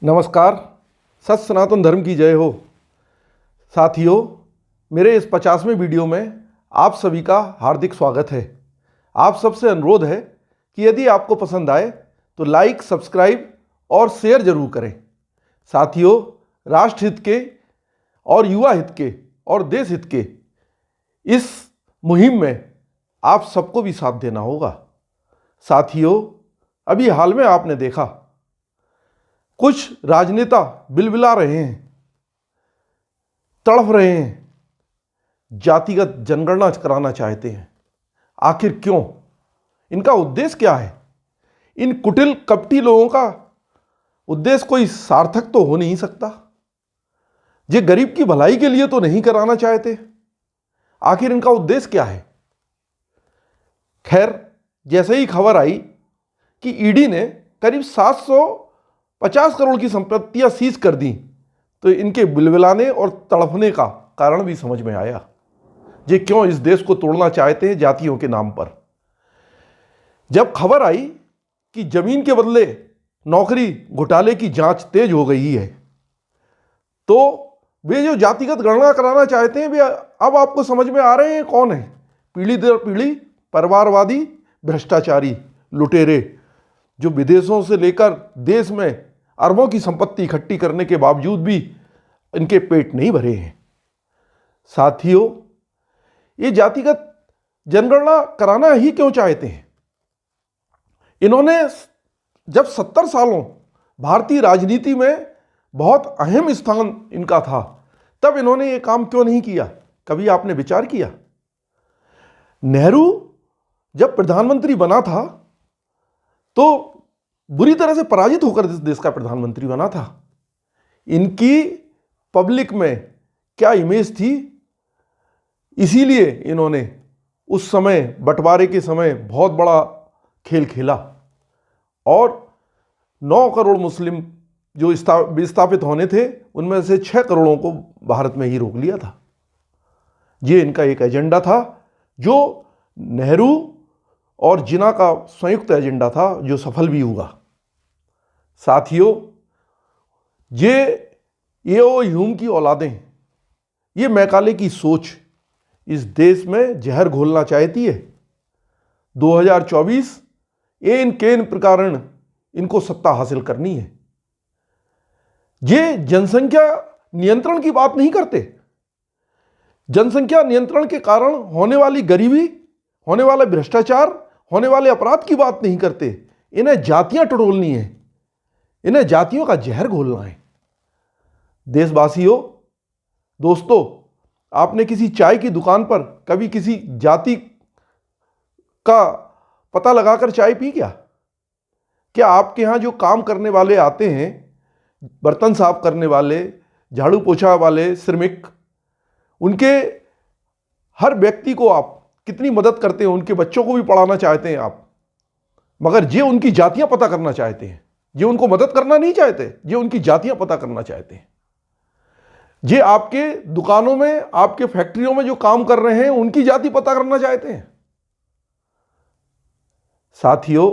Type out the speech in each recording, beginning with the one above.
नमस्कार। सत सनातन धर्म की जय हो। साथियों, मेरे इस 50वें वीडियो में आप सभी का हार्दिक स्वागत है। आप सबसे अनुरोध है कि यदि आपको पसंद आए तो लाइक, सब्सक्राइब और शेयर जरूर करें। साथियों, राष्ट्र हित के और युवा हित के और देश हित के इस मुहिम में आप सबको भी साथ देना होगा। साथियों, अभी हाल में आपने देखा कुछ राजनेता बिलबिला रहे हैं, तड़फ रहे हैं, जातिगत जनगणना कराना चाहते हैं। आखिर क्यों? इनका उद्देश्य क्या है? इन कुटिल कपटी लोगों का उद्देश्य कोई सार्थक तो हो नहीं सकता। ये गरीब की भलाई के लिए तो नहीं कराना चाहते। आखिर इनका उद्देश्य क्या है? खैर, जैसे ही खबर आई कि ईडी ने करीब 750 करोड़ की संपत्तियां सीज कर दी, तो इनके बिलबिलाने और तड़पने का कारण भी समझ में आया। ये क्यों इस देश को तोड़ना चाहते हैं जातियों के नाम पर। जब खबर आई कि जमीन के बदले नौकरी घोटाले की जांच तेज हो गई है, तो वे जो जातिगत गणना कराना चाहते हैं, वे अब आपको समझ में आ रहे हैं कौन है। पीढ़ी दर पीढ़ी परिवारवादी भ्रष्टाचारी लुटेरे, जो विदेशों से लेकर देश में अरबों की संपत्ति इकट्ठी करने के बावजूद भी इनके पेट नहीं भरे हैं। साथियों, ये जातिगत जनगणना कराना ही क्यों चाहते हैं? इन्होंने जब 70 सालों भारतीय राजनीति में बहुत अहम स्थान इनका था, तब इन्होंने ये काम क्यों नहीं किया? कभी आपने विचार किया? नेहरू जब प्रधानमंत्री बना था तो बुरी तरह से पराजित होकर इस देश का प्रधानमंत्री बना था। इनकी पब्लिक में क्या इमेज थी, इसीलिए इन्होंने उस समय बंटवारे के समय बहुत बड़ा खेल खेला और 9 करोड़ मुस्लिम जो विस्थापित होने थे, उनमें से 6 करोड़ों को भारत में ही रोक लिया था। ये इनका एक एजेंडा था, जो नेहरू और जिन्ना का संयुक्त एजेंडा था, जो सफल भी हुआ। साथियों, ये ह्यूम की औलादें, ये मैकाले की सोच इस देश में जहर घोलना चाहती है। 2024 एन केन प्रकार इनको सत्ता हासिल करनी है। ये जनसंख्या नियंत्रण की बात नहीं करते। जनसंख्या नियंत्रण के कारण होने वाली गरीबी, होने वाला भ्रष्टाचार, होने वाले अपराध की बात नहीं करते। इन्हें जातियां टटोलनी है, इन्हें जातियों का जहर घोलना है। देशवासियों, दोस्तों, आपने किसी चाय की दुकान पर कभी किसी जाति का पता लगाकर चाय पी क्या? क्या आपके यहां जो काम करने वाले आते हैं, बर्तन साफ करने वाले, झाड़ू पोछा वाले, श्रमिक, उनके हर व्यक्ति को आप कितनी मदद करते हैं? उनके बच्चों को भी पढ़ाना चाहते हैं आप, मगर ये उनकी जातियां पता करना चाहते हैं। ये उनको मदद करना नहीं चाहते, ये उनकी जातियां पता करना चाहते हैं। ये आपके दुकानों में, आपके फैक्ट्रियों में जो काम कर रहे हैं, उनकी जाति पता करना चाहते हैं। साथियों,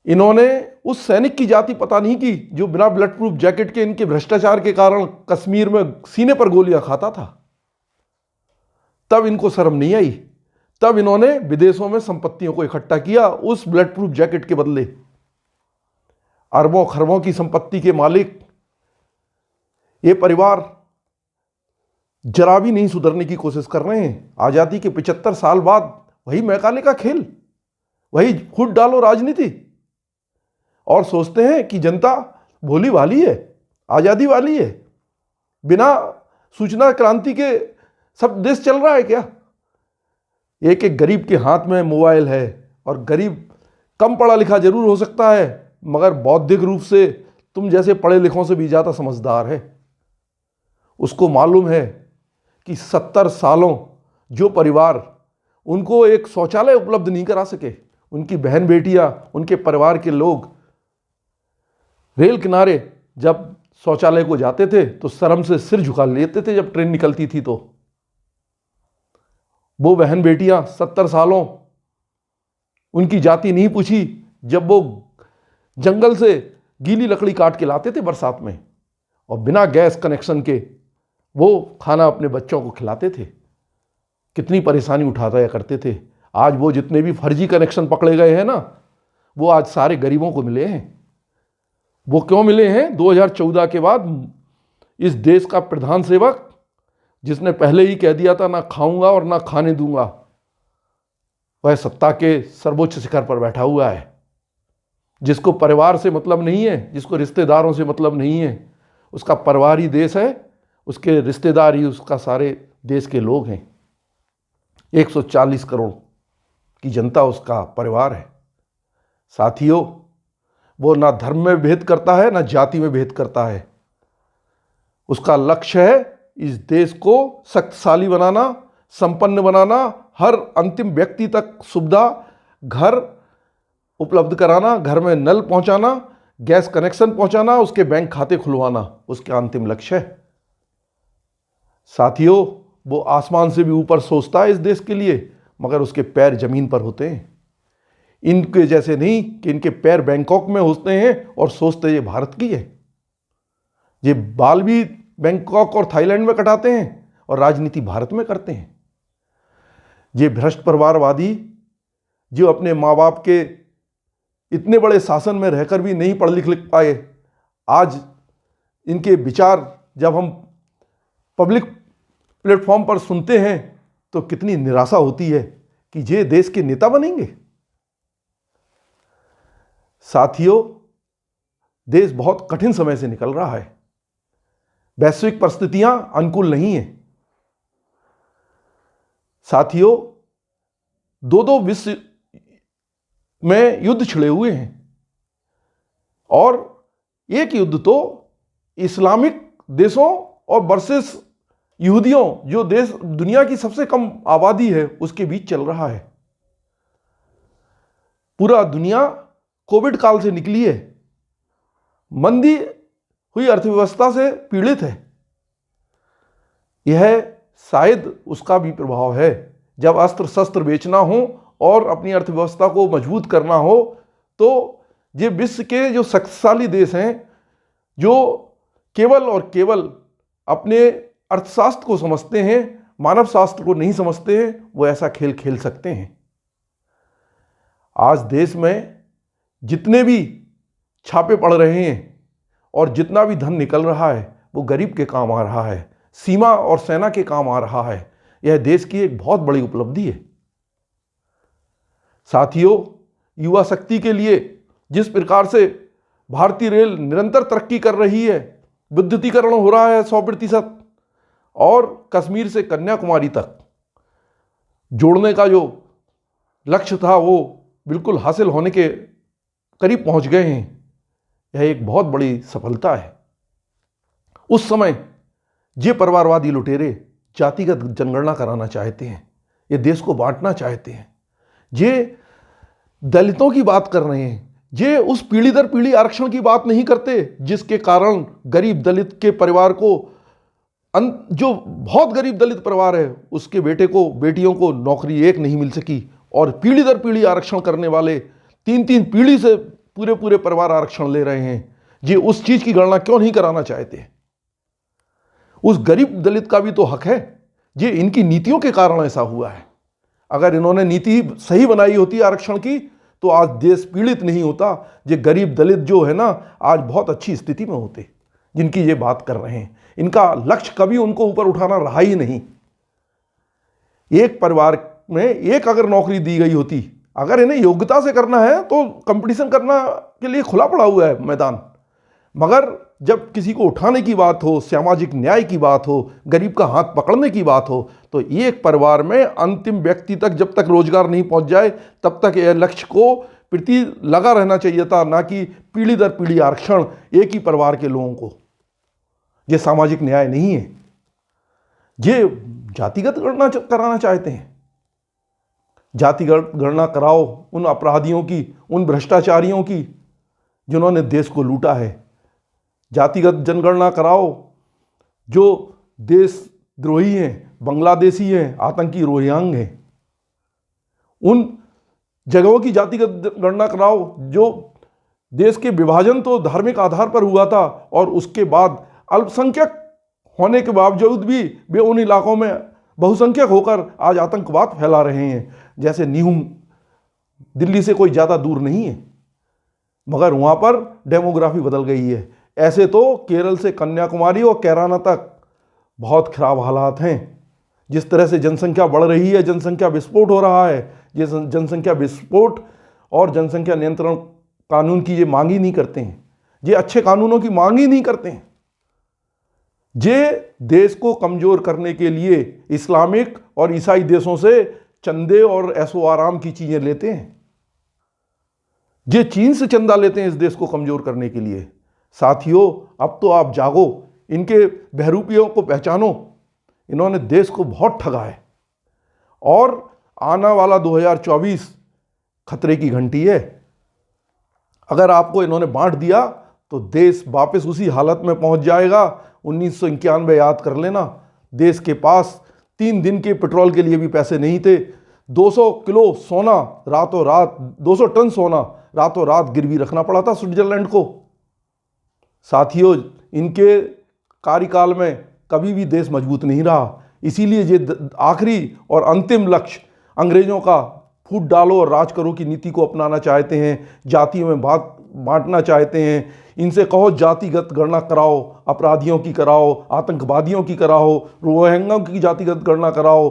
इन्होंने उस सैनिक की जाति पता नहीं की जो बिना ब्लड प्रूफ जैकेट के इनके भ्रष्टाचार के कारण कश्मीर में सीने पर गोलियां खाता था। तब इनको शर्म नहीं आई, तब इन्होंने विदेशों में संपत्तियों को इकट्ठा किया उस ब्लड प्रूफ जैकेट के बदले। अरबों खरबों की संपत्ति के मालिक ये परिवार जरा भी नहीं सुधरने की कोशिश कर रहे हैं। आजादी के 75 साल बाद वही मैकाले का खेल, वही फूट डालो राजनीति, और सोचते हैं कि जनता भोली भाली है, आजादी वाली है। बिना सूचना क्रांति के सब देश चल रहा है क्या? एक एक गरीब के हाथ में मोबाइल है, और गरीब कम पढ़ा लिखा जरूर हो सकता है, मगर बौद्धिक रूप से तुम जैसे पढ़े लिखों से भी ज्यादा समझदार है। उसको मालूम है कि 70 सालों जो परिवार उनको एक शौचालय उपलब्ध नहीं करा सके, उनकी बहन बेटियां, उनके परिवार के लोग रेल किनारे जब शौचालय को जाते थे तो शर्म से सिर झुका लेते थे जब ट्रेन निकलती थी। तो वो बहन बेटियां 70 सालों उनकी जाति नहीं पूछी। जब वो जंगल से गीली लकड़ी काट के लाते थे बरसात में और बिना गैस कनेक्शन के वो खाना अपने बच्चों को खिलाते थे। कितनी परेशानी उठाया करते थे। आज वो जितने भी फर्जी कनेक्शन पकड़े गए हैं ना, वो आज सारे गरीबों को मिले हैं। वो क्यों मिले हैं? 2014 के बाद इस देश का प्रधान सेवक, जिसने पहले ही कह दिया था ना खाऊंगा और ना खाने दूंगा, वह सत्ता के सर्वोच्च शिखर पर बैठा हुआ है। जिसको परिवार से मतलब नहीं है, जिसको रिश्तेदारों से मतलब नहीं है, उसका परिवार ही देश है, उसके रिश्तेदार ही उसका सारे देश के लोग हैं। 140 करोड़ की जनता उसका परिवार है। साथियों, वो ना धर्म में भेद करता है ना जाति में भेद करता है। उसका लक्ष्य है इस देश को शक्तिशाली बनाना, संपन्न बनाना, हर अंतिम व्यक्ति तक सुविधा, घर उपलब्ध कराना, घर में नल पहुंचाना, गैस कनेक्शन पहुंचाना, उसके बैंक खाते खुलवाना उसका अंतिम लक्ष्य है। साथियों, वो आसमान से भी ऊपर सोचता है इस देश के लिए, मगर उसके पैर जमीन पर होते हैं। इनके जैसे नहीं कि इनके पैर बैंकॉक में होते हैं और सोचते ये भारत की है। ये बाल भी बैंकॉक और थाईलैंड में कटाते हैं और राजनीति भारत में करते हैं। ये भ्रष्ट परिवारवादी जो अपने माँ बाप के इतने बड़े शासन में रहकर भी नहीं पढ़ लिख पाए, आज इनके विचार जब हम पब्लिक प्लेटफॉर्म पर सुनते हैं तो कितनी निराशा होती है कि ये देश के नेता बनेंगे। साथियों, देश बहुत कठिन समय से निकल रहा है। वैश्विक परिस्थितियां अनुकूल नहीं है। साथियों, दो विश्व में युद्ध छिड़े हुए हैं और एक युद्ध तो इस्लामिक देशों और वर्सेस यहूदियों, जो देश दुनिया की सबसे कम आबादी है, उसके बीच चल रहा है। पूरा दुनिया कोविड काल से निकली है, मंदी हुई अर्थव्यवस्था से पीड़ित है। यह शायद उसका भी प्रभाव है। जब अस्त्र शस्त्र बेचना हो और अपनी अर्थव्यवस्था को मजबूत करना हो, तो ये विश्व के जो शक्तिशाली देश हैं, जो केवल और केवल अपने अर्थशास्त्र को समझते हैं, मानव शास्त्र को नहीं समझते हैं, वो ऐसा खेल खेल सकते हैं। आज देश में जितने भी छापे पड़ रहे हैं और जितना भी धन निकल रहा है, वो गरीब के काम आ रहा है, सीमा और सेना के काम आ रहा है। यह देश की एक बहुत बड़ी उपलब्धि है। साथियों, युवा शक्ति के लिए जिस प्रकार से भारतीय रेल निरंतर तरक्की कर रही है, विद्युतीकरण हो रहा है 100%, और कश्मीर से कन्याकुमारी तक जोड़ने का जो लक्ष्य था वो बिल्कुल हासिल होने के करीब पहुंच गए हैं। यह एक बहुत बड़ी सफलता है। उस समय ये परिवारवादी लुटेरे जातिगत जनगणना कराना चाहते हैं, ये देश को बांटना चाहते हैं, ये दलितों की बात कर रहे हैं, ये उस पीढ़ी दर पीढ़ी आरक्षण की बात नहीं करते जिसके कारण गरीब दलित के परिवार को, जो बहुत गरीब दलित परिवार है, उसके बेटे को, बेटियों को नौकरी एक नहीं मिल सकी, और पीढ़ी दर पीढ़ी आरक्षण करने वाले 3-3 पीढ़ी से पूरे पूरे परिवार आरक्षण ले रहे हैं। ये उस चीज की गणना क्यों नहीं कराना चाहते? उस गरीब दलित का भी तो हक है। ये इनकी नीतियों के कारण ऐसा हुआ है। अगर इन्होंने नीति सही बनाई होती आरक्षण की, तो आज देश पीड़ित नहीं होता। ये गरीब दलित जो है ना, आज बहुत अच्छी स्थिति में होते, जिनकी ये बात कर रहे हैं। इनका लक्ष्य कभी उनको ऊपर उठाना रहा ही नहीं। एक परिवार में एक अगर नौकरी दी गई होती, अगर इन्हें योग्यता से करना है तो कंपटीशन करना के लिए खुला पड़ा हुआ है मैदान, मगर जब किसी को उठाने की बात हो, सामाजिक न्याय की बात हो, गरीब का हाथ पकड़ने की बात हो, तो एक परिवार में अंतिम व्यक्ति तक जब तक रोजगार नहीं पहुंच जाए, तब तक यह लक्ष्य को प्रति लगा रहना चाहिए था, ना कि पीढ़ी दर पीढ़ी आरक्षण एक ही परिवार के लोगों को। यह सामाजिक न्याय नहीं है। ये जातिगत गणना कराना चाहते हैं। जातिगत गणना कराओ उन अपराधियों की, उन भ्रष्टाचारियों की जिन्होंने देश को लूटा है। जातिगत जनगणना कराओ जो देशद्रोही हैं, बांग्लादेशी हैं, आतंकी रोहिंग्या हैं। उन जगहों की जातिगत गणना कराओ जो देश के विभाजन तो धार्मिक आधार पर हुआ था और उसके बाद अल्पसंख्यक होने के बावजूद भी वे उन इलाकों में बहुसंख्यक होकर आज आतंकवाद फैला रहे हैं। जैसे न्यूम दिल्ली से कोई ज़्यादा दूर नहीं है, मगर वहाँ पर डेमोग्राफी बदल गई है। ऐसे तो केरल से कन्याकुमारी और कैराना तक बहुत खराब हालात हैं। जिस तरह से जनसंख्या बढ़ रही है, जनसंख्या विस्फोट हो रहा है। ये जनसंख्या विस्फोट और जनसंख्या नियंत्रण कानून की ये मांग ही नहीं करते हैं, ये अच्छे कानूनों की मांग ही नहीं करते हैं। ये देश को कमजोर करने के लिए इस्लामिक और ईसाई देशों से चंदे और ऐशो आराम की चीजें लेते हैं। ये चीन से चंदा लेते हैं इस देश को कमजोर करने के लिए। साथियों, अब तो आप जागो, इनके बहरूपियों को पहचानो। इन्होंने देश को बहुत ठगा है और आने वाला 2024 खतरे की घंटी है। अगर आपको इन्होंने बांट दिया तो देश वापस उसी हालत में पहुंच जाएगा। 1991 याद कर लेना, देश के पास 3 दिन के पेट्रोल के लिए भी पैसे नहीं थे। 200 किलो सोना रातों रात, 200 टन सोना रातों रात गिरवी रखना पड़ा था स्विट्जरलैंड को। साथियों, इनके कार्यकाल में कभी भी देश मजबूत नहीं रहा। इसीलिए ये आखिरी और अंतिम लक्ष्य अंग्रेजों का फूट डालो और राज करो की नीति को अपनाना चाहते हैं। जातियों में बांटना चाहते हैं। इनसे कहो जातिगत गणना कराओ, अपराधियों की कराओ, आतंकवादियों की कराओ, रोहिंग्या की जातिगत गणना कराओ,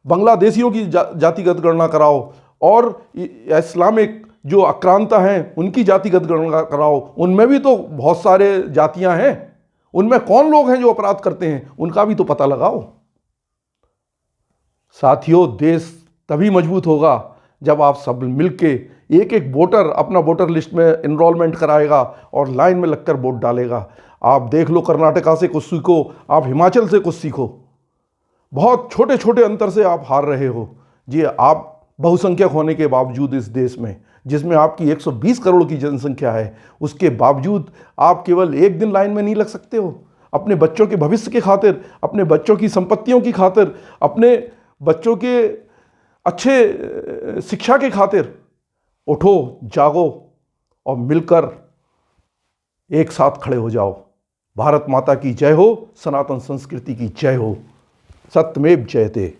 बांग्लादेशियों की जातिगत गणना कराओ और इस्लामिक जो आक्रांता हैं उनकी जातिगत गणना कराओ। उनमें भी तो बहुत सारे जातियां हैं, उनमें कौन लोग हैं जो अपराध करते हैं, उनका भी तो पता लगाओ। साथियों, देश तभी मजबूत होगा जब आप सब मिलके एक एक वोटर अपना वोटर लिस्ट में इनरोलमेंट कराएगा और लाइन में लगकर वोट डालेगा। आप देख लो, कर्नाटका से कुछ सीखो, आप हिमाचल से कुछ सीखो। बहुत छोटे छोटे अंतर से आप हार रहे हो। जी, आप बहुसंख्यक होने के बावजूद इस देश में, जिसमें आपकी 120 करोड़ की जनसंख्या है, उसके बावजूद आप केवल एक दिन लाइन में नहीं लग सकते हो। अपने बच्चों के भविष्य की खातिर, अपने बच्चों की संपत्तियों की खातिर, अपने बच्चों के अच्छे शिक्षा के खातिर उठो, जागो और मिलकर एक साथ खड़े हो जाओ। भारत माता की जय हो, सनातन संस्कृति की जय हो। सत्यमेव जयते।